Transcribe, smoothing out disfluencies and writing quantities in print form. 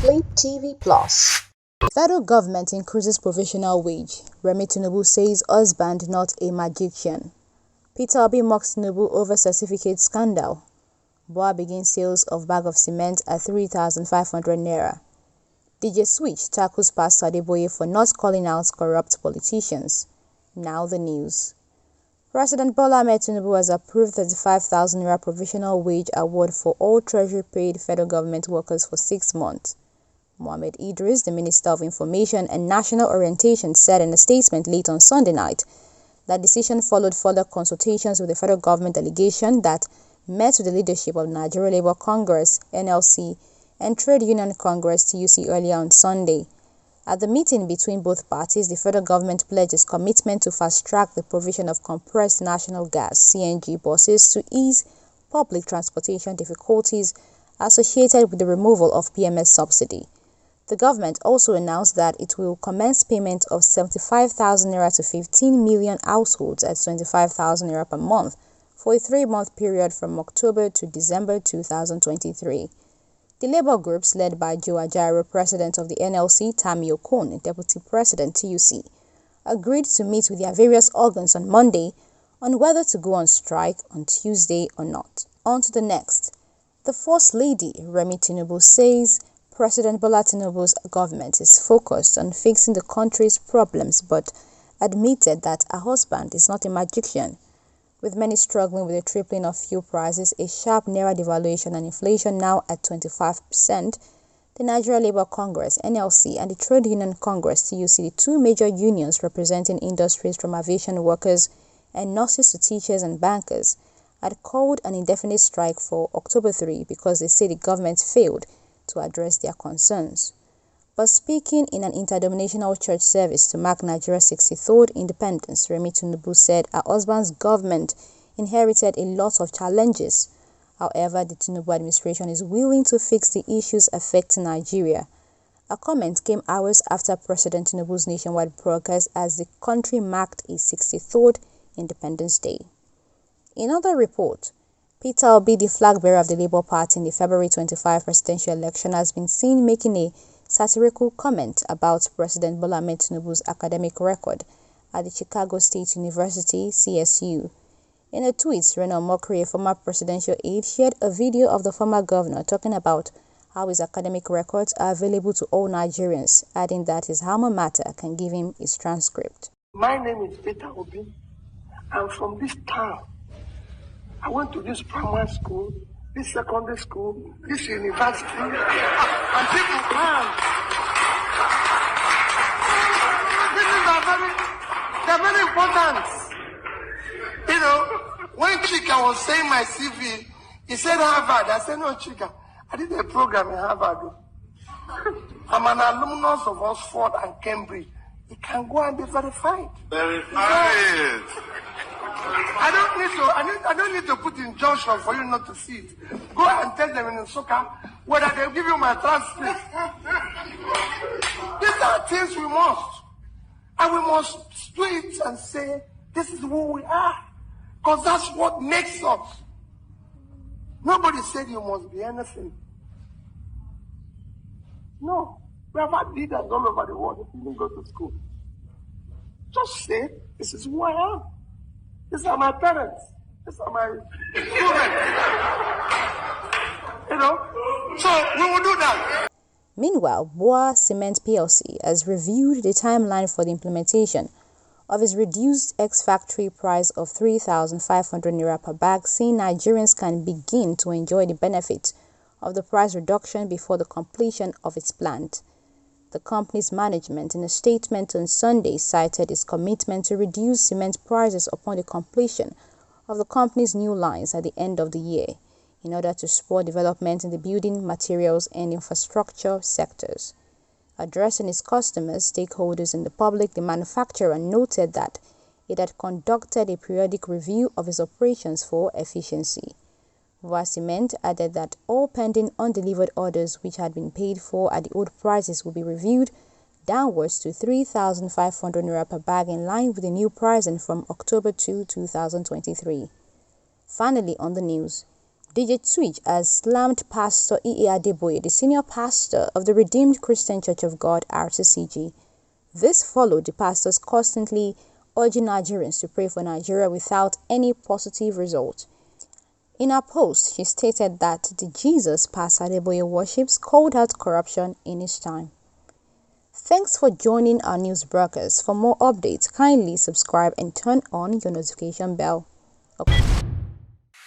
Flip TV Plus. Federal government increases provisional wage. Tinubu says husband not a magician. Peter Obi mocks Tinubu over certificate scandal. Boa begins sales of bag of cement at 3,500 naira. DJ Switch tackles Pastor Adeboye for not calling out corrupt politicians. Now the news. President Bola Ahmed Tinubu has approved 35,000 naira provisional wage award for all treasury-paid federal government workers for 6 months. Mohammed Idris, the Minister of Information and National Orientation, said in a statement late on Sunday night that decision followed further consultations with the federal government delegation that met with the leadership of Nigerian Labour Congress, NLC, and Trade Union Congress, TUC, earlier on Sunday. At the meeting between both parties, the federal government pledged its commitment to fast-track the provision of compressed natural gas (CNG) buses to ease public transportation difficulties associated with the removal of PMS subsidy. The government also announced that it will commence payment of 75,000 naira to 15 million households at 25,000 naira per month for a 3-month period from October to December 2023. The labor groups, led by Joe Ajaero, president of the NLC, Tami Okon, deputy president, TUC, agreed to meet with their various organs on Monday on whether to go on strike on Tuesday or not. On to the next. The First Lady, Remi Tinubu, says President Bola Tinubu's government is focused on fixing the country's problems, but admitted that her husband is not a magician. With many struggling with the tripling of fuel prices, a sharp naira devaluation and inflation now at 25%, the Nigerian Labour Congress, NLC, and the Trade Union Congress, TUC, the two major unions representing industries from aviation workers and nurses to teachers and bankers, had called an indefinite strike for October 3 because they say the government failed to address their concerns. But speaking in an interdenominational church service to mark Nigeria's 63rd independence, Remi Tinubu said her husband's government inherited a lot of challenges. However, the Tinubu administration is willing to fix the issues affecting Nigeria. A comment came hours after President Tinubu's nationwide broadcast as the country marked its 63rd Independence Day. In another report, Peter Obi, the flag bearer of the Labour Party in the February 25 presidential election, has been seen making a satirical comment about President Bola Ahmed Tinubu's academic record at the Chicago State University, CSU. In a tweet, Reno Mokri, a former presidential aide, shared a video of the former governor talking about how his academic records are available to all Nigerians, adding that his alma mater can give him his transcript. My name is Peter Obi. I'm from this town. I went to this primary school, this secondary school, this university, and people come. They're very important. You know, when Chika was saying my CV, he said Harvard. I said, no, Chika, I did a program in Harvard. I'm an alumnus of Oxford and Cambridge. It can go and be verified. Verified. I don't need to put injunction for you not to see it. Go and tell them in Nsukka whether they'll give you my transcript. These are things we must. And we must do it and say, this is who we are. Because that's what makes us. Nobody said you must be anything. No. We have had leaders all over the world who didn't go to school. Just say, this is who I am. These are my parents. These are my students. You know? So we will do that. Meanwhile, Boa Cement PLC has reviewed the timeline for the implementation of its reduced ex-factory price of 3,500 naira per bag, saying Nigerians can begin to enjoy the benefits of the price reduction before the completion of its plant. The company's management, in a statement on Sunday, cited its commitment to reduce cement prices upon the completion of the company's new lines at the end of the year, in order to spur development in the building materials and infrastructure sectors. Addressing its customers, stakeholders, and the public, the manufacturer noted that it had conducted a periodic review of its operations for efficiency. Boa Cement added that all pending undelivered orders which had been paid for at the old prices will be reviewed downwards to 3,500 naira per bag in line with the new pricing from October 2, 2023. Finally, on the news, DJ Twitch has slammed Pastor E.A. Adeboye, the senior pastor of the Redeemed Christian Church of God, RCCG. This followed the pastors constantly urging Nigerians to pray for Nigeria without any positive result. In her post, she stated that the Jesus Pastor Adeboye worships called out corruption in his time. Thanks for joining our news broadcast. For more updates, kindly subscribe and turn on your notification bell. Okay.